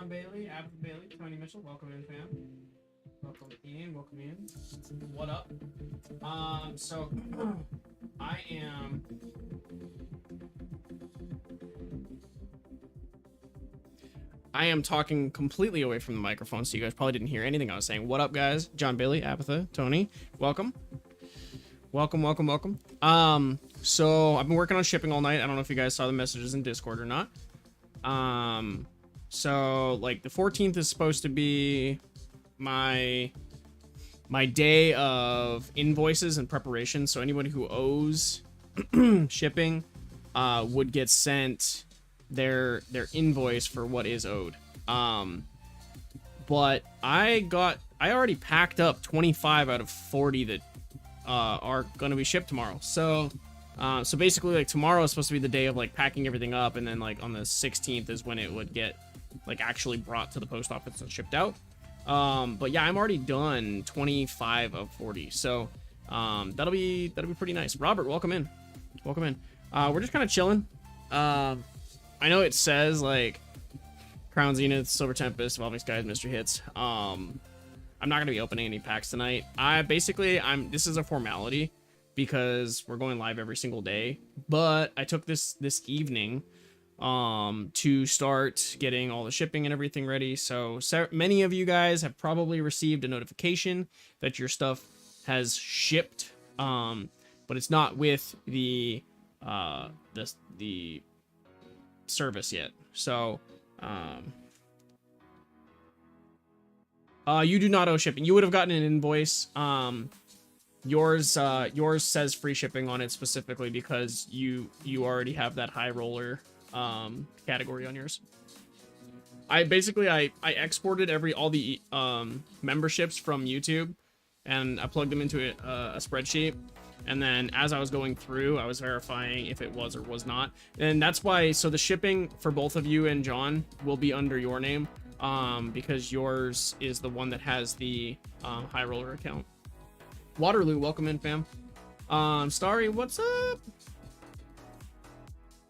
John Bailey, Abbott Bailey, Tony Mitchell, welcome in, fam. Welcome in, welcome in. What up? So I am talking completely away from the microphone, so you guys probably didn't hear anything I was saying. What up, guys? John Bailey, Apatha, Tony, welcome. Welcome. So I've been working on shipping all night. I don't know if you guys saw the messages in Discord or not. So like the 14th is supposed to be my day of invoices and preparation. So anybody who owes shipping would get sent their invoice for what is owed. But I already packed up 25 out of 40 that are going to be shipped tomorrow. So basically, like, tomorrow is supposed to be the day of like packing everything up, and then like on the 16th is when it would get like actually brought to the post office and shipped out. But yeah, I'm already done 25 of 40, so that'll be pretty nice. Robert, welcome in. We're just kind of chilling. I know it says like Crown Zenith, Silver Tempest, Evolving Skies, Mystery Hits. I'm not gonna be opening any packs tonight. This is a formality because we're going live every single day, but I took this evening to start getting all the shipping and everything ready. So many of you guys have probably received a notification that your stuff has shipped, but it's not with the service yet. So you do not owe shipping. You would have gotten an invoice. Yours says free shipping on it specifically because you already have that high roller category on yours. I exported all the memberships from YouTube, and I plugged them into a spreadsheet, and then as I was going through, I was verifying if it was or was not. And that's why, so the shipping for both of you and John will be under your name, because yours is the one that has the high roller account. Waterloo, welcome in, fam. Starry, what's up?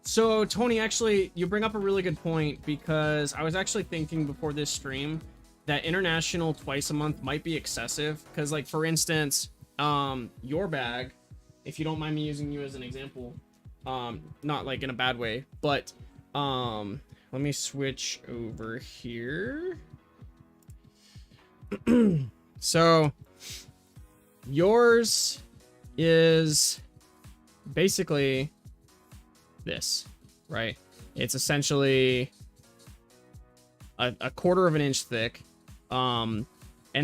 So Tony, actually, you bring up a really good point, because I was actually thinking before this stream that international twice a month might be excessive, because like, for instance, your bag, if you don't mind me using you as an example, not like in a bad way, but let me switch over here. So yours is basically this, right? It's essentially a quarter of an inch thick, and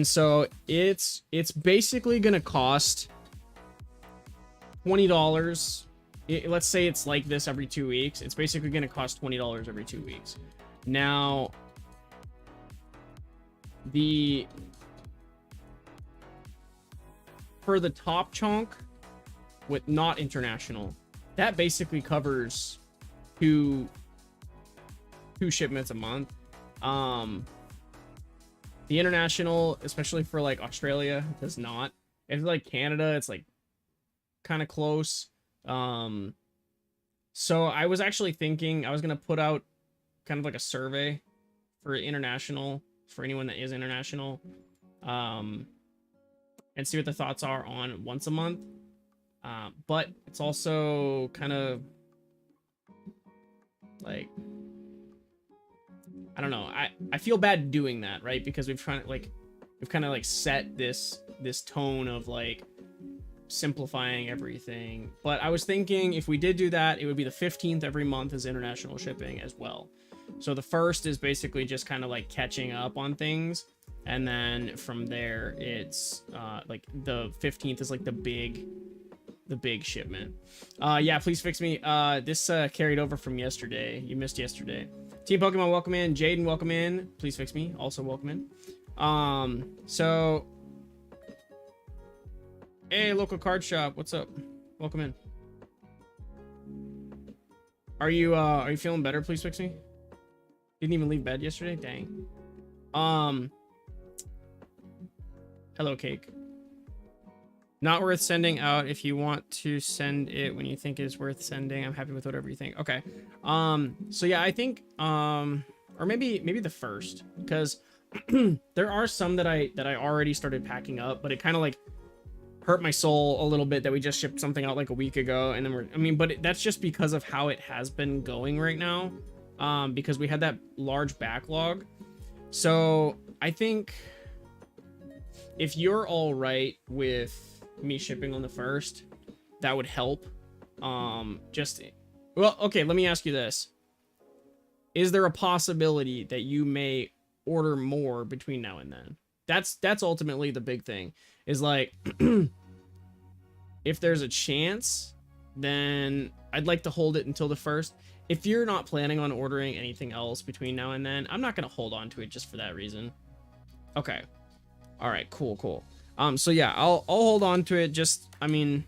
so it's basically gonna cost $20. Let's say it's like this every 2 weeks. It's basically gonna cost $20 every 2 weeks. Now for the top chunk with not international, that basically covers two shipments a month. The international, especially for like Australia, does not. If it's like Canada, it's like kind of close. So I was actually thinking I was gonna put out kind of like a survey for international, for anyone that is international, and see what the thoughts are on once a month. But it's also kind of like, I don't know. I feel bad doing that, right? Because we've kind of like set this tone of like simplifying everything. But I was thinking if we did do that, it would be the 15th every month is international shipping as well. So the first is basically just kind of like catching up on things, and then from there it's like the 15th is like the big shipment. Yeah, please fix me. This carried over from yesterday. You missed yesterday. Team Pokemon, welcome in. Jaden, welcome in. Please fix me. Also welcome in. So hey, local card shop, what's up? Welcome in. Are you feeling better? Please fix me. Didn't even leave bed yesterday. Dang. Hello, Cake. Not worth sending out. If you want to send it when you think it's worth sending, I'm happy with whatever you think. Okay. So yeah, I think or maybe the 1st, because there are some that I already started packing up, but it kind of like hurt my soul a little bit that we just shipped something out like a week ago, and then but that's just because of how it has been going right now, because we had that large backlog. So I think if you're all right with me shipping on the 1st, that would help. Well, okay, let me ask you this. Is there a possibility that you may order more between now and then? That's ultimately the big thing, is like, if there's a chance, then I'd like to hold it until the 1st. If you're not planning on ordering anything else between now and then, I'm not going to hold on to it just for that reason. Okay. All right, cool. So yeah, I'll hold on to it. Just, I mean,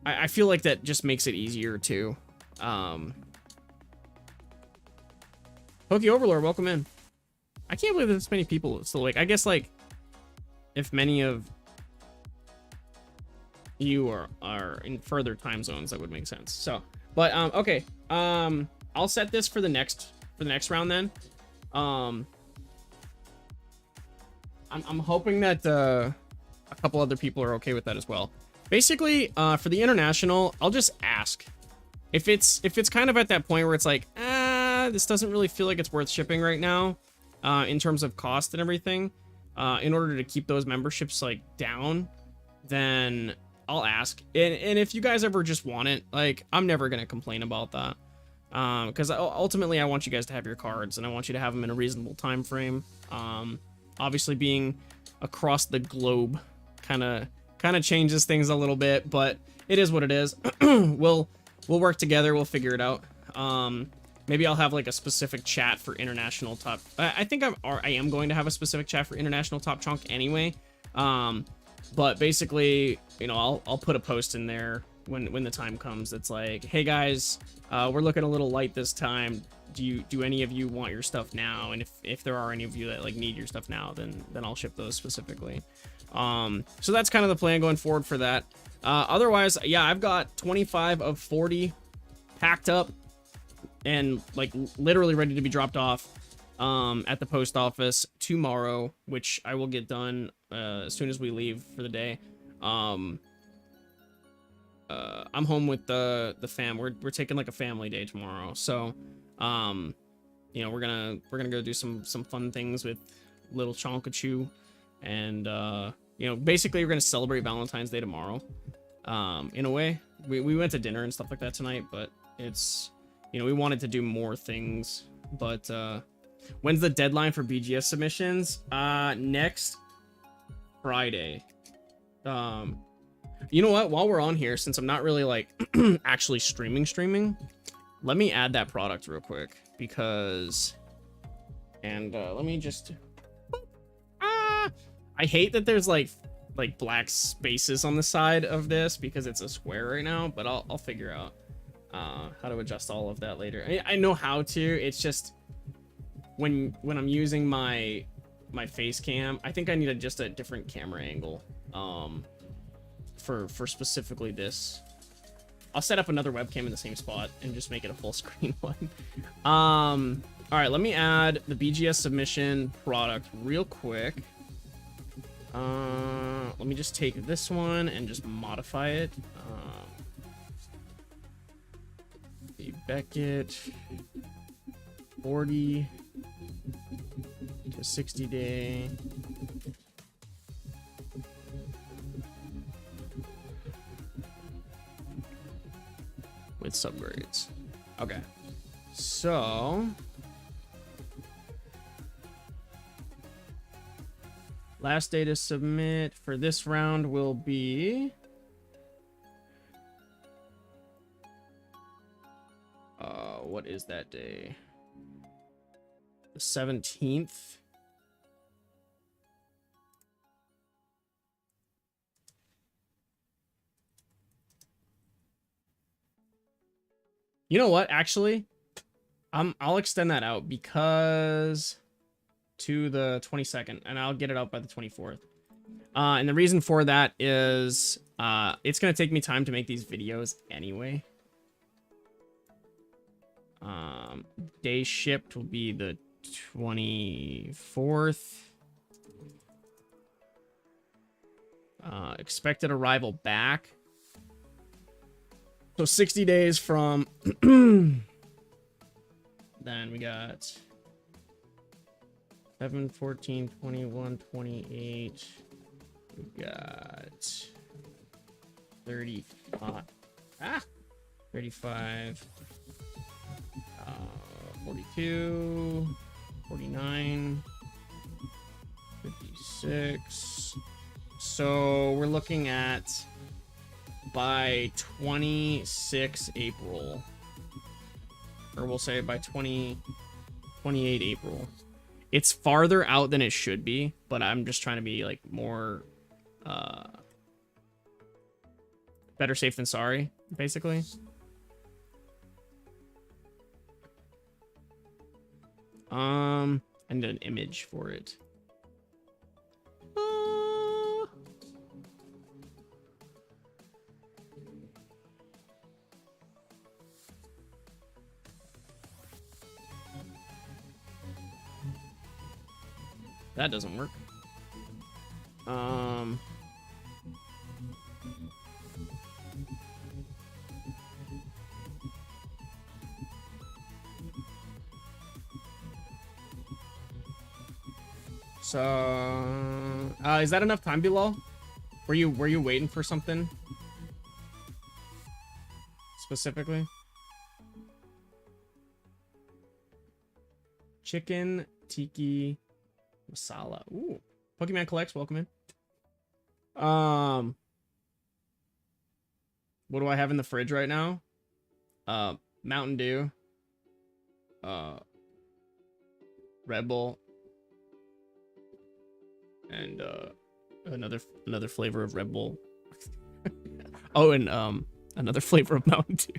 I feel like that just makes it easier too. Poke Overlord, welcome in. I can't believe there's this many people still awake. I guess, like, if many of you are in further time zones, that would make sense. So, but okay. I'll set this for the next round then. I'm hoping that a couple other people are okay with that as well. Basically, for the international, I'll just ask. If it's kind of at that point where it's like, this doesn't really feel like it's worth shipping right now, in terms of cost and everything, in order to keep those memberships like down, then I'll ask. And if you guys ever just want it, like, I'm never gonna complain about that, because ultimately I want you guys to have your cards, and I want you to have them in a reasonable time frame. Obviously, being across the globe kind of changes things a little bit, but it is what it is. We'll work together. We'll figure it out. Maybe I'll have like a specific chat for international top. I think I am going to have a specific chat for international top chunk anyway. But basically, you know, I'll put a post in there when the time comes. It's like, hey guys, we're looking a little light this time. Do any of you want your stuff now? And if there are any of you that like need your stuff now, then I'll ship those specifically. So that's kind of the plan going forward for that. Otherwise, yeah, I've got 25 of 40 packed up and like literally ready to be dropped off at the post office tomorrow, which I will get done as soon as we leave for the day. I'm home with the fam. We're taking like a family day tomorrow, so you know, we're gonna go do some fun things with little Chonkachu, and you know, basically we're gonna celebrate Valentine's Day tomorrow. In a way, we went to dinner and stuff like that tonight, but it's, you know, we wanted to do more things. But when's the deadline for BGS submissions? Next Friday. You know what, while we're on here, since I'm not really like actually streaming, let me add that product real quick, because, and let me just, I hate that there's like black spaces on the side of this because it's a square right now, but I'll figure out how to adjust all of that later. I know how to. It's just when I'm using my face cam, I think I need just a different camera angle for specifically this. I'll set up another webcam in the same spot and just make it a full screen one. All right, let me add the BGS submission product real quick. Let me just take this one and just modify it. The Beckett 40 to 60 day. With subgrades. Okay. So last day to submit for this round will be what is that day? The 17th. You know what? Actually, I'll extend that out because to the 22nd, and I'll get it out by the 24th. And the reason for that is it's gonna take me time to make these videos anyway. Day shipped will be the 24th. Expected arrival back. So 60 days from then we got 7, 14, 21, 28. We got 35. 35. 42. 49. 56. So we're looking at by 26 April. Or we'll say by 28 April. It's farther out than it should be, but I'm just trying to be like more better safe than sorry, basically. I need an image for it. That doesn't work. So, is that enough time, Bilal? Were you waiting for something specifically? Chicken tiki masala. Ooh, Pokemon Collects, welcome in. What do I have in the fridge right now? Mountain Dew. Red Bull. And another flavor of Red Bull. Oh, and another flavor of Mountain Dew.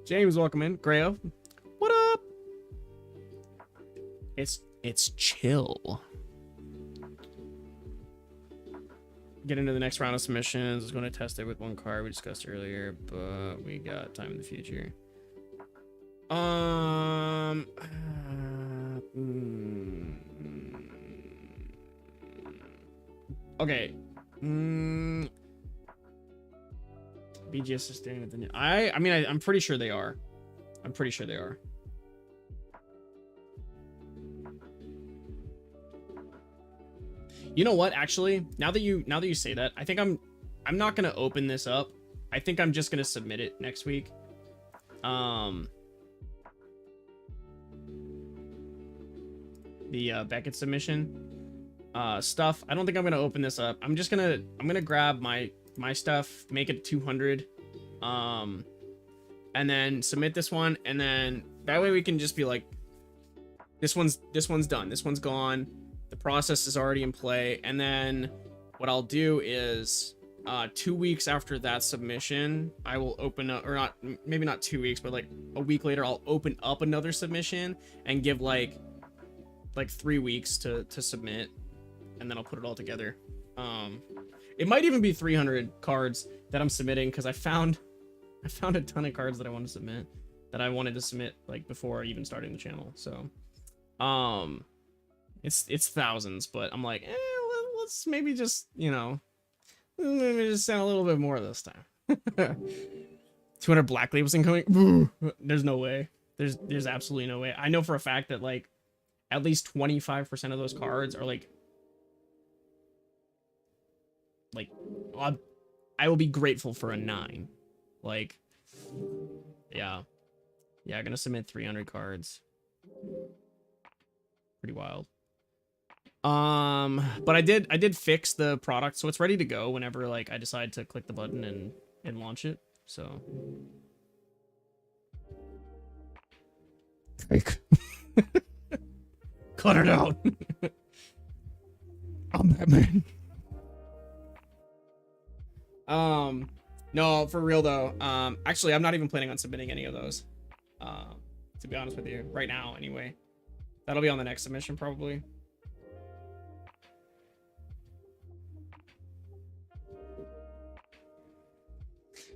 James, welcome in. Grayo, what up? It's chill. Get into the next round of submissions. I was going to test it with one card we discussed earlier, but we got time in the future. Okay. BGS is staring at the new. I mean, I'm pretty sure they are. I'm pretty sure they are. You know what? Actually, now that you say that, I think I'm not gonna open this up. I think I'm just gonna submit it next week. The Beckett submission stuff. I don't think I'm gonna open this up. I'm gonna grab my stuff, make it 200, and then submit this one, and then that way we can just be like, this one's done, this one's gone, the process is already in play. And then what I'll do is 2 weeks after that submission, I will open up, or not, maybe not 2 weeks, but like a week later, I'll open up another submission and give like 3 weeks to submit, and then I'll put it all together. It might even be 300 cards that I'm submitting, because I found a ton of cards that I want to submit, that I wanted to submit like before even starting the channel. So it's thousands, but I'm like, let's maybe just, maybe just send a little bit more this time. 200 black labels incoming. There's no way. There's absolutely no way. I know for a fact that like at least 25% of those cards are like I will be grateful for a 9. Like, yeah, I'm gonna submit 300 cards. Pretty wild. But I did fix the product, so it's ready to go whenever like I decide to click the button and launch it. So like cut it out. I'm Batman. No, for real though. Actually, I'm not even planning on submitting any of those. To be honest with you, right now, anyway. That'll be on the next submission probably.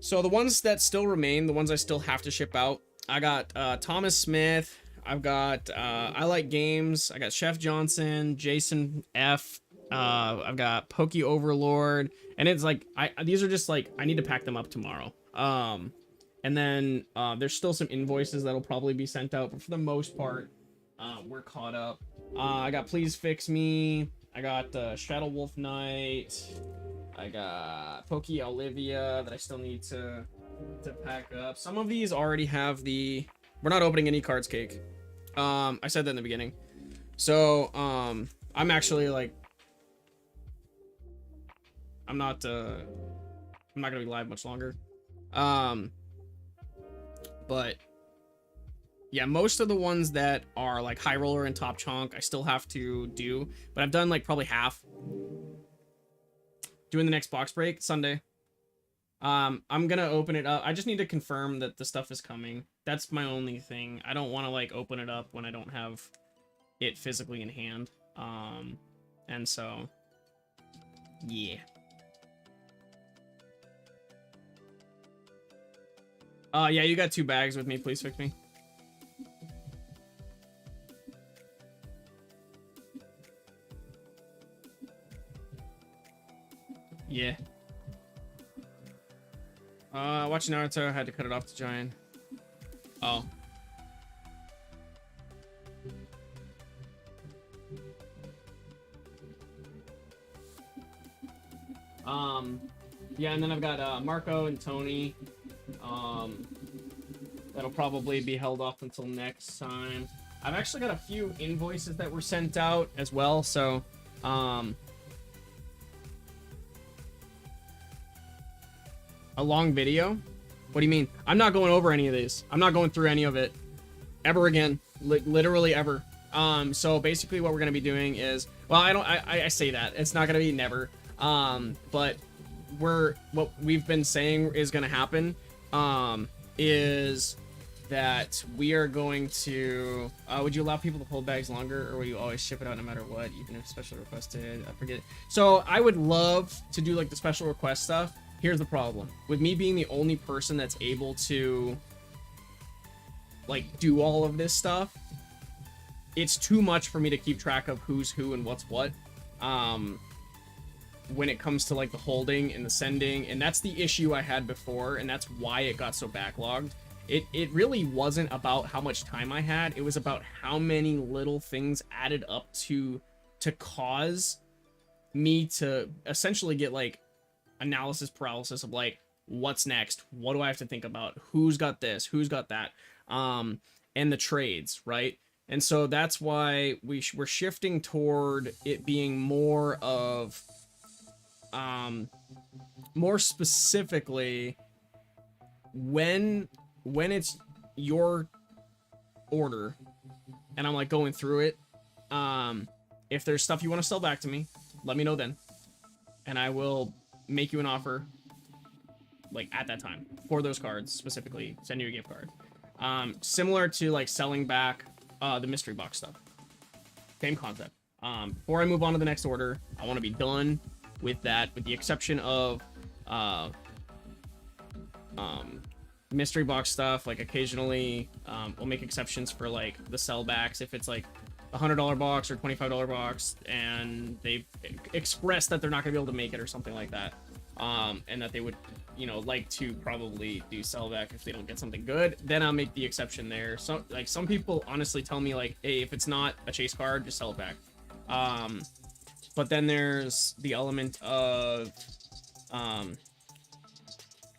So the ones that still remain, the ones I still have to ship out, I got Thomas Smith. I've got I Like Games. I got Chef Johnson, Jason F. I've got Poke Overlord, and it's like these are just like I need to pack them up tomorrow. And then there's still some invoices that'll probably be sent out, but for the most part, we're caught up. I got Please Fix Me. I got Shadow Wolf Knight. I got Poke Olivia that I still need to pack up. Some of these already have the. We're not opening any cards, Cake. I said that in the beginning. So I'm actually like. I'm not gonna be live much longer. But yeah, most of the ones that are like High Roller and Top Chonk I still have to do, but I've done like probably half. Doing the next box break Sunday. I'm gonna open it up. I just need to confirm that the stuff is coming. That's my only thing. I don't want to like open it up when I don't have it physically in hand. And so yeah. Yeah, you got 2 bags with me. Please fix me. Yeah. Watching Naruto, I had to cut it off to join. Oh. Yeah, and then I've got Marco and Tony. That'll probably be held off until next time. I've actually got a few invoices that were sent out as well, so a long video? What do you mean? I'm not going over any of these. I'm not going through any of it ever again. Literally ever. So basically what we're going to be doing is, well, I say that. It's not going to be never. But what we've been saying is going to happen, is that we are going to, would you allow people to hold bags longer, or will you always ship it out no matter what, even if special requested? I forget. So I would love to do like the special request stuff. Here's the problem with me being the only person that's able to like do all of this stuff. It's too much for me to keep track of who's who and what's what. When it comes to like the holding and the sending, and that's the issue I had before, and that's why it got so backlogged. It really wasn't about how much time I had. It was about how many little things added up to cause me to essentially get like analysis paralysis of like, what's next? What do I have to think about? Who's got this? Who's got that? And the trades, right? And so that's why we're shifting toward it being more of, more specifically, when it's your order and I'm like going through it, if there's stuff you want to sell back to me, let me know then, and I will make you an offer like at that time for those cards, specifically send you a gift card, similar to like selling back the mystery box stuff. Same concept. Before I move on to the next order, I want to be done with that, with the exception of mystery box stuff. Like occasionally we'll make exceptions for like the sellbacks if it's like a $100 box or $25 box and they've expressed that they're not gonna be able to make it or something like that, and that they would, you know, like to probably do sellback if they don't get something good, then I'll make the exception there. So like some people honestly tell me like, hey, if it's not a chase card, just sell it back. But then there's the element of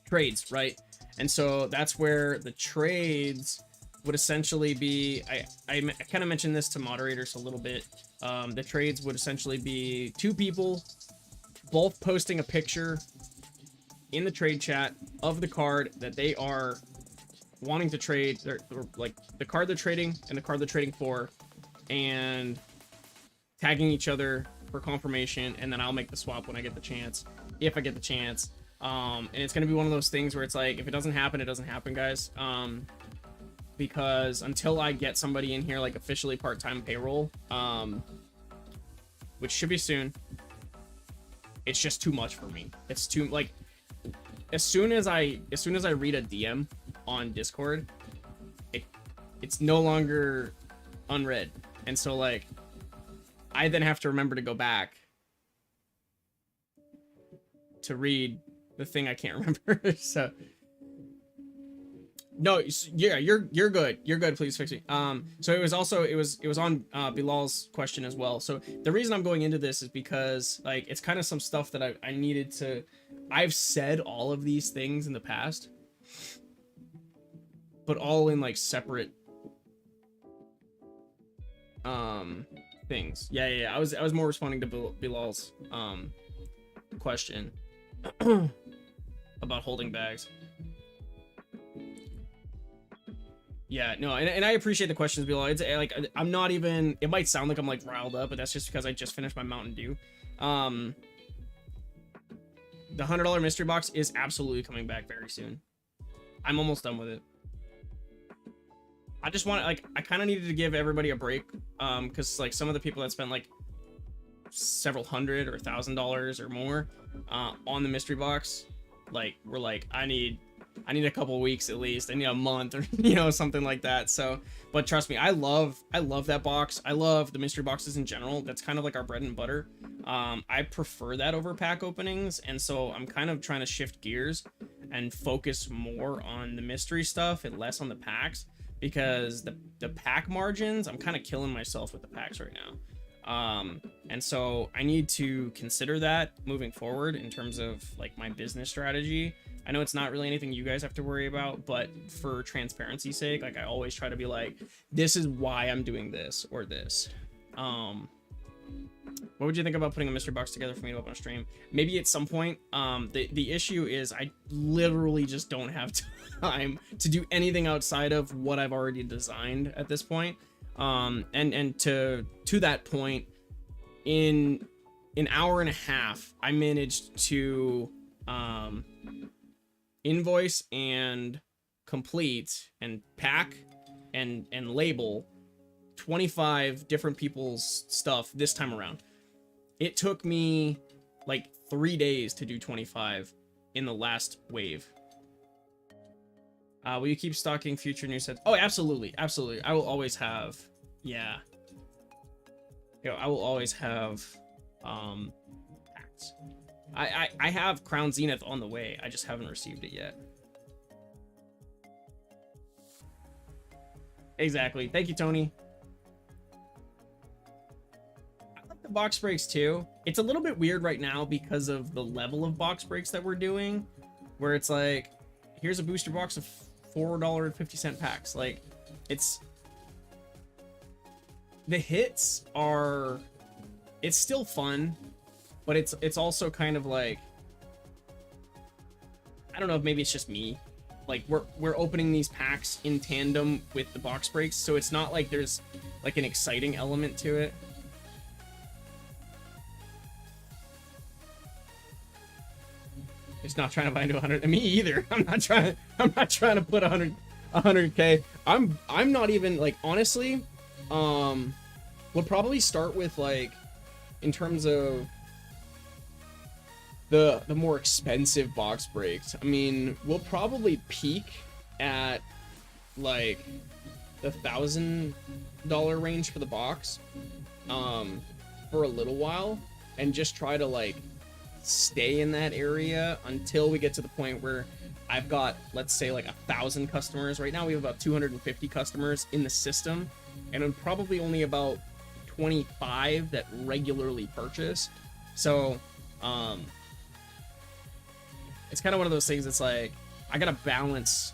trades, right? And so that's where the trades would essentially be, I kind of mentioned this to moderators a little bit. The trades would essentially be 2 people both posting a picture in the trade chat of the card that they are wanting to trade, or like the card they're trading and the card they're trading for, and tagging each other for confirmation, and then I'll make the swap when I get the chance, if I get the chance. And it's gonna be one of those things where it's like, if it doesn't happen, it doesn't happen, guys. Because until I get somebody in here like officially part-time payroll, which should be soon, it's just too much for me. It's too, like, as soon as I read a DM on Discord, it's no longer unread, and so like I then have to remember to go back to read the thing I can't remember. So no, yeah, you're good. You're good. Please fix me. So it was on Bilal's question as well. So the reason I'm going into this is because like it's kind of some stuff that I needed to. I've said all of these things in the past, but all in like separate things. Yeah. I was more responding to Bilal's question about holding bags. Yeah, no, and I appreciate the questions, Bilal. It's like I'm not even. It might sound like I'm like riled up, but that's just because I just finished my Mountain Dew. The $100 mystery box is absolutely coming back very soon. I'm almost done with it. I just want like I kind of needed to give everybody a break, because like some of the people that spent like several hundred or $1,000 or more on the mystery box, like were like I need a couple weeks at least. I need a month or you know something like that. So, but trust me, I love that box. I love the mystery boxes in general. That's kind of like our bread and butter. I prefer that over pack openings, and so I'm kind of trying to shift gears and focus more on the mystery stuff and less on the packs, because the pack margins, I'm kind of killing myself with the packs right now. And so I need to consider that moving forward in terms of like my business strategy. I know it's not really anything you guys have to worry about, but for transparency's sake, like I always try to be like, this is why I'm doing this or this. What would you think about putting a mystery box together for me to open a stream? Maybe at some point. The issue is I literally just don't have time to do anything outside of what I've already designed at this point. And to that point, in an hour and a half, I managed to invoice and complete and pack and label 25 different people's stuff this time around. It took me like 3 days to do 25 in the last wave. Will you keep stocking future new sets? Oh, absolutely. I will always have, yeah. I will always have packs. I have Crown Zenith on the way. I just haven't received it yet. Exactly. Thank you, Tony. I like the box breaks too. It's a little bit weird right now because of the level of box breaks that we're doing, where it's like, here's a booster box of $4.50 packs. Like, it's the hits are, it's still fun, but it's also kind of like, I don't know if maybe it's just me, like we're opening these packs in tandem with the box breaks, so it's not like there's like an exciting element to it. It's not trying to buy into 100. Me either. I'm not trying to put 100k. I'm not even like, honestly, we'll probably start with like, in terms of the more expensive box breaks. I mean, we'll probably peak at like the $1,000 range for the box for a little while, and just try to like stay in that area until we get to the point where I've got, let's say, like 1,000 customers. Right now we have about 250 customers in the system, and I'm probably only about 25 that regularly purchase. So it's kind of one of those things that's like, I gotta balance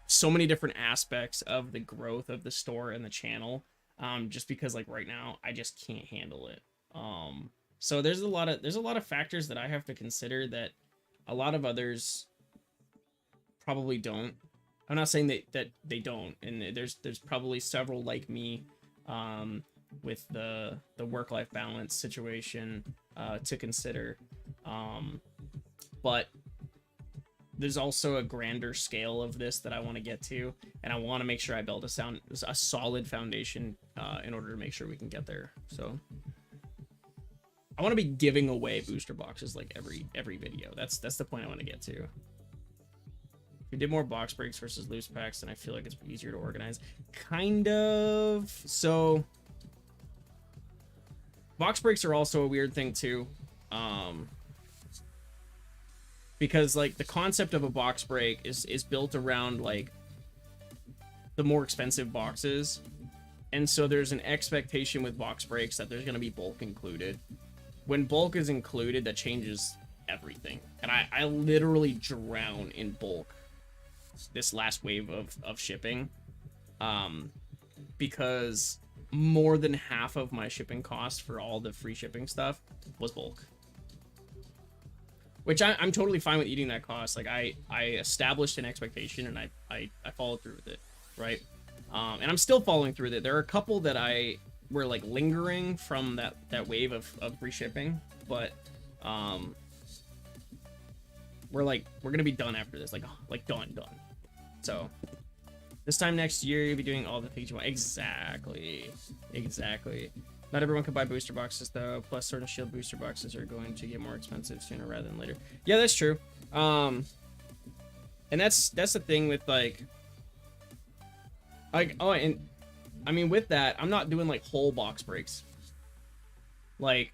so many different aspects of the growth of the store and the channel, just because like right now I just can't handle it. So there's a lot of factors that I have to consider that a lot of others probably don't. I'm not saying that they don't, and there's probably several like me with the work-life balance situation to consider, but there's also a grander scale of this that I want to get to, and I want to make sure I build a solid foundation in order to make sure we can get there. So I want to be giving away booster boxes like every video. That's the point I want to get to. If we did more box breaks versus loose packs, then I feel like it's easier to organize. Kind of. So box breaks are also a weird thing too. Because like the concept of a box break is built around like the more expensive boxes. And so there's an expectation with box breaks that there's going to be bulk included. When bulk is included, that changes everything. And I literally drown in bulk this last wave of shipping. Because more than half of my shipping cost for all the free shipping stuff was bulk. Which I'm totally fine with eating that cost. Like I established an expectation and I followed through with it, right? And I'm still following through with it. There are a couple that I were like lingering from that wave of free shipping, but we're gonna be done after this, like done. So this time next year you'll be doing all the things you want. Exactly. Not everyone can buy booster boxes though. Plus Sword and Shield booster boxes are going to get more expensive sooner rather than later. Yeah, that's true. And that's the thing with like oh, and I mean with that, I'm not doing like whole box breaks. Like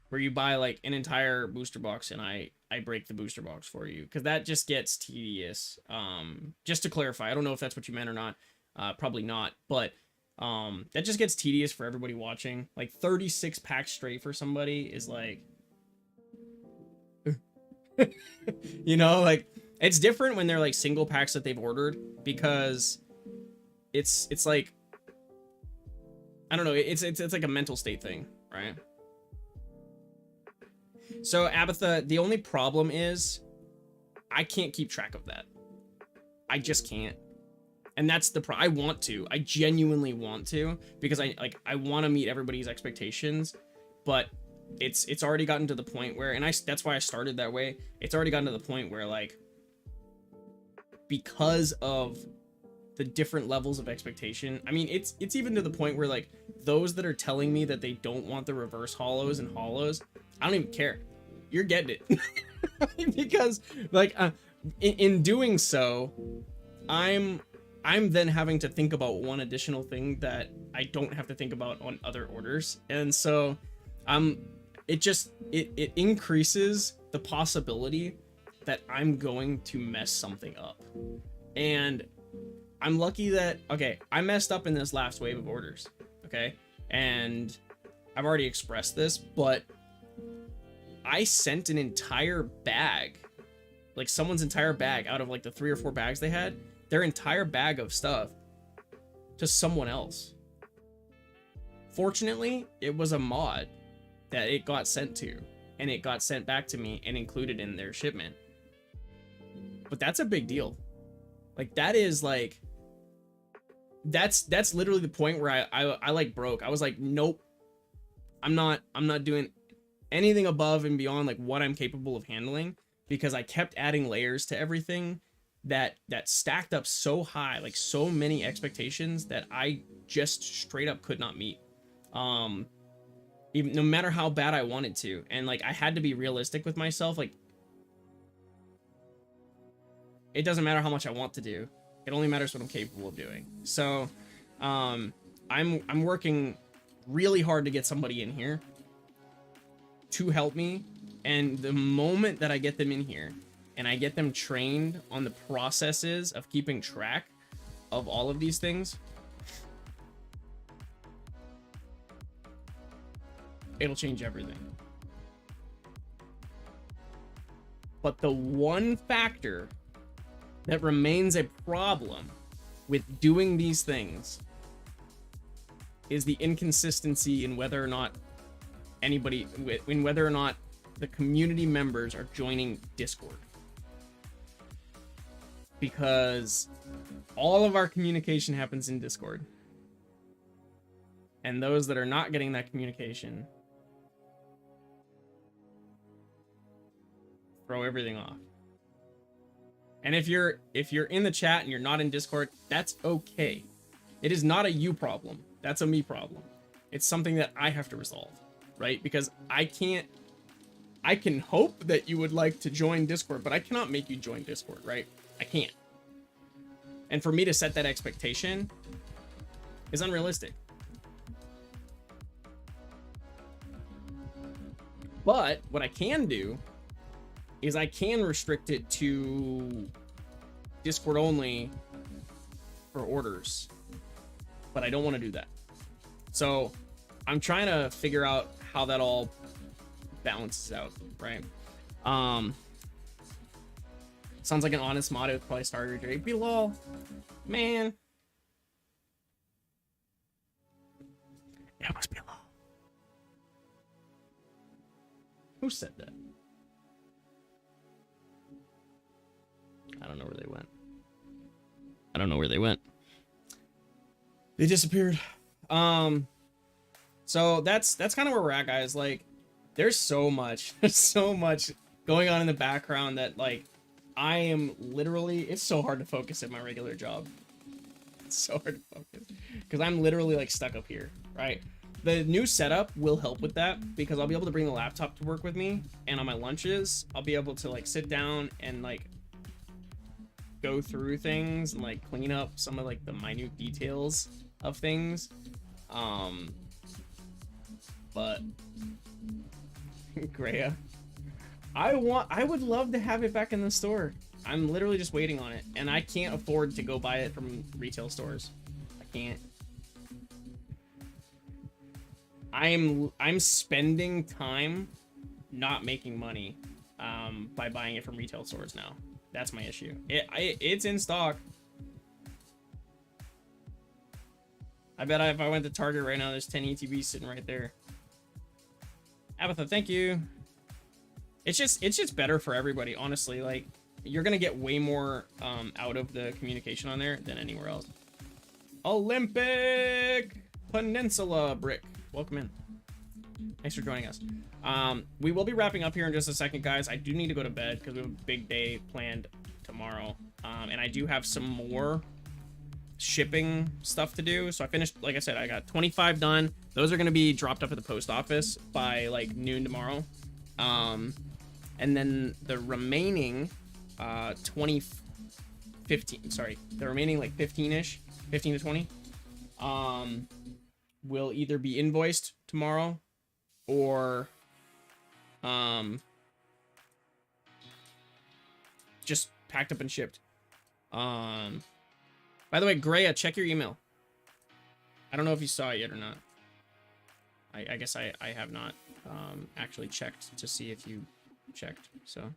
where you buy like an entire booster box and I break the booster box for you, because that just gets tedious. Just to clarify, I don't know if that's what you meant or not. Probably not, but that just gets tedious for everybody watching. Like 36 packs straight for somebody is like you know, like it's different when they're like single packs that they've ordered, because it's like I don't know, it's like a mental state thing, right? So Abatha, the only problem is I can't keep track of that. I just can't. And that's the I want to. I genuinely want to, because I want to meet everybody's expectations, but it's already gotten to the point where, and that's why I started that way. It's already gotten to the point where like, because of the different levels of expectation, I mean, it's even to the point where like those that are telling me that they don't want the reverse hollows and hollows, I don't even care. You're getting it. Because like in doing so, I'm then having to think about one additional thing that I don't have to think about on other orders. And so it increases the possibility that I'm going to mess something up. And I'm lucky that, okay, I messed up in this last wave of orders, okay? And I've already expressed this, but I sent an entire bag, like someone's entire bag out of like the 3 or 4 bags they had, their entire bag of stuff to someone else. Fortunately, it was a mod that it got sent to, and it got sent back to me and included in their shipment. But that's a big deal. Like that is like, that's literally the point where I like broke. I was like, nope, I'm not doing anything above and beyond like what I'm capable of handling, because I kept adding layers to everything that stacked up so high, like so many expectations that I just straight up could not meet. Even no matter how bad I wanted to. And like I had to be realistic with myself. Like it doesn't matter how much I want to do. It only matters what I'm capable of doing. So I'm working really hard to get somebody in here to help me. And the moment that I get them in here and I get them trained on the processes of keeping track of all of these things, it'll change everything. But the one factor that remains a problem with doing these things is the inconsistency in whether or not the community members are joining Discord. Because all of our communication happens in Discord. And those that are not getting that communication throw everything off. And if you're in the chat and you're not in Discord, that's okay. It is not a you problem. That's a me problem. It's something that I have to resolve. right? Because I can hope that you would like to join Discord, but I cannot make you join Discord, right? I can't. And for me to set that expectation is unrealistic. But what I can do is I can restrict it to Discord only for orders, but I don't want to do that. So I'm trying to figure out how that all balances out, right? Sounds like an honest motto with probably starter JP lol. Man. It must be lol. Who said that? I don't know where they went. I don't know where they went. They disappeared. So that's kind of where we're at, guys. Like, there's so much going on in the background that, like, I am literally, it's so hard to focus at my regular job. It's so hard to focus because I'm literally like stuck up here, right? The new setup will help with that because I'll be able to bring the laptop to work with me, and on my lunches I'll be able to like sit down and like go through things and like clean up some of like the minute details of things. But Greya, I would love to have it back in the store. I'm literally just waiting on it, and I can't afford to go buy it from retail stores. I can't. I'm spending time not making money by buying it from retail stores now. That's my issue. It's in stock. I bet if I went to Target right now, there's 10 ETBs sitting right there. Abatha, thank you. It's just better for everybody, honestly. Like, you're gonna get way more out of the communication on there than anywhere else. Olympic Peninsula Brick, welcome in. Thanks for joining us. We will be wrapping up here in just a second, guys. I do need to go to bed because we have a big day planned tomorrow, and I do have some more shipping stuff to do. So I finished, like I said, I got 25 done. Those are going to be dropped up at the post office by like noon tomorrow. And then the remaining 15 like 15-ish, 15 to 20 will either be invoiced tomorrow or just packed up and shipped. By the way, Greya, check your email. I don't know if you saw it yet or not. I guess I have not actually checked to see if you checked, so.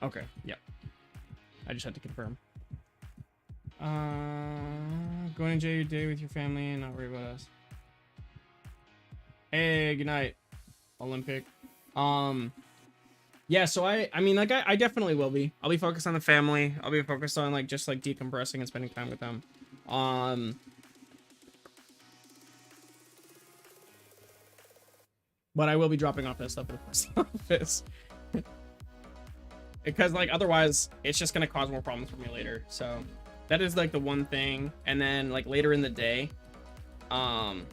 Okay, yeah. I just had to confirm. Go and enjoy your day with your family and not worry about us. Hey, good night, Olympic. Yeah, so I mean, like, I definitely will be. I'll be focused on the family. I'll be focused on, like, just, like, decompressing and spending time with them. But I will be dropping off that stuff at the post office. Because, like, otherwise, it's just going to cause more problems for me later. So, that is, like, the one thing. And then, like, later in the day, I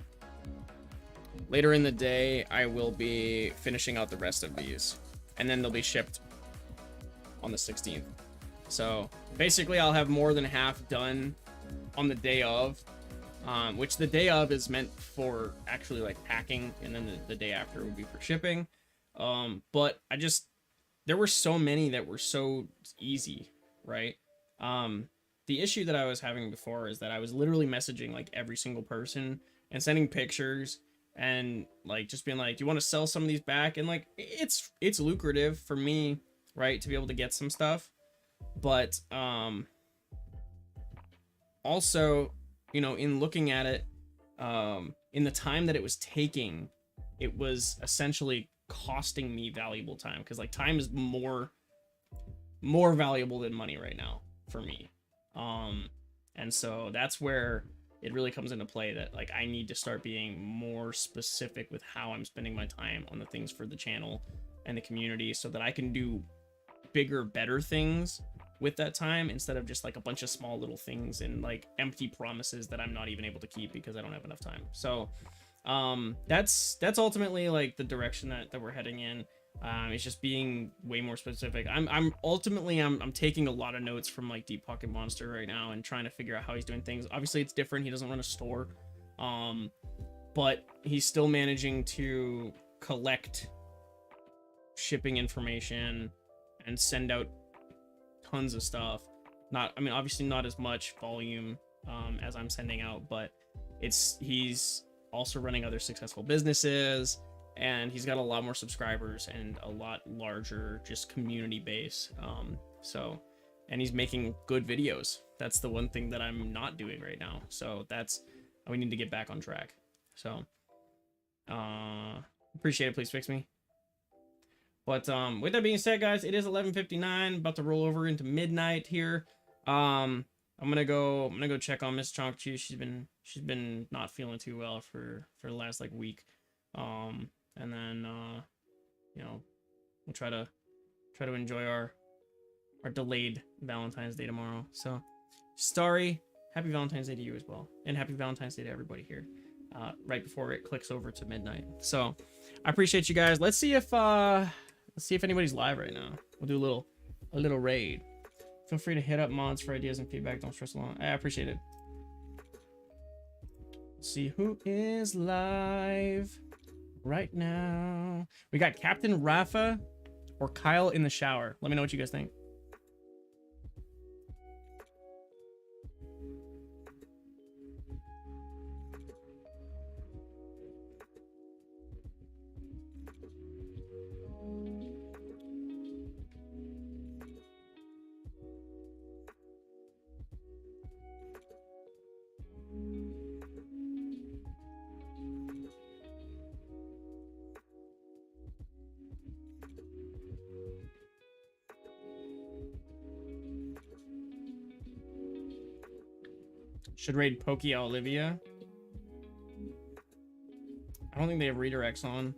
will be finishing out the rest of these. And then they'll be shipped on the 16th. So, basically, I'll have more than half done on the day of. Which the day of is meant for actually, like, packing. And then the day after would be for shipping. But there were so many that were so easy, right? The issue that I was having before is that I was literally messaging like every single person and sending pictures and like just being like, do you want to sell some of these back? And like it's lucrative for me, right, to be able to get some stuff, but also, you know, in looking at it, in the time that it was taking, it was essentially costing me valuable time, because like time is more valuable than money right now for me. And so that's where it really comes into play, that like I need to start being more specific with how I'm spending my time on the things for the channel and the community, so that I can do bigger, better things with that time, instead of just like a bunch of small little things and like empty promises that I'm not even able to keep because I don't have enough time. So that's ultimately like the direction that we're heading in. It's just being way more specific. I'm ultimately taking a lot of notes from like Deep Pocket Monster right now and trying to figure out how he's doing things. Obviously it's different, he doesn't run a store, but he's still managing to collect shipping information and send out tons of stuff. I mean obviously not as much volume as I'm sending out, but he's also running other successful businesses, and he's got a lot more subscribers and a lot larger just community base. And he's making good videos. That's the one thing that I'm not doing right now, so we need to get back on track. So appreciate it, please fix me. But with that being said, guys, it is 11:59, about to roll over into midnight here. I'm gonna go check on MrChonkachu. She's been not feeling too well for the last like week. And then you know, we'll try to enjoy our delayed Valentine's Day tomorrow. So Starry, happy Valentine's Day to you as well, and happy Valentine's Day to everybody here, right before it clicks over to midnight. So I appreciate you guys. Let's see if anybody's live right now. We'll do a little raid. Feel free to hit up mods for ideas and feedback. Don't stress along. I appreciate it. Let's see who is live right now. We got Captain Rafa or Kyle in the shower. Let me know what you guys think. Should raid Pokey Olivia. I don't think they have redirects on.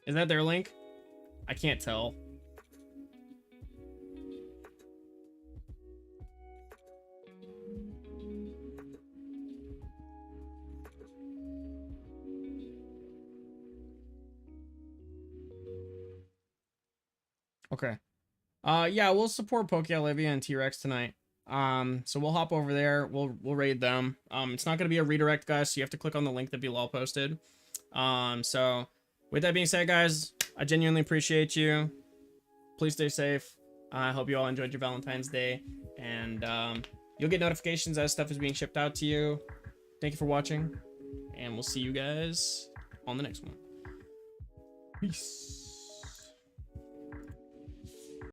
Is that their link? I can't tell. Okay. Yeah, we'll support Poke Olivia and T-Rex tonight. So we'll hop over there. We'll raid them. It's not gonna be a redirect, guys, so you have to click on the link that Bilal posted. So with that being said, guys, I genuinely appreciate you. Please stay safe. I hope you all enjoyed your Valentine's Day, and you'll get notifications as stuff is being shipped out to you. Thank you for watching, and we'll see you guys on the next one. Peace.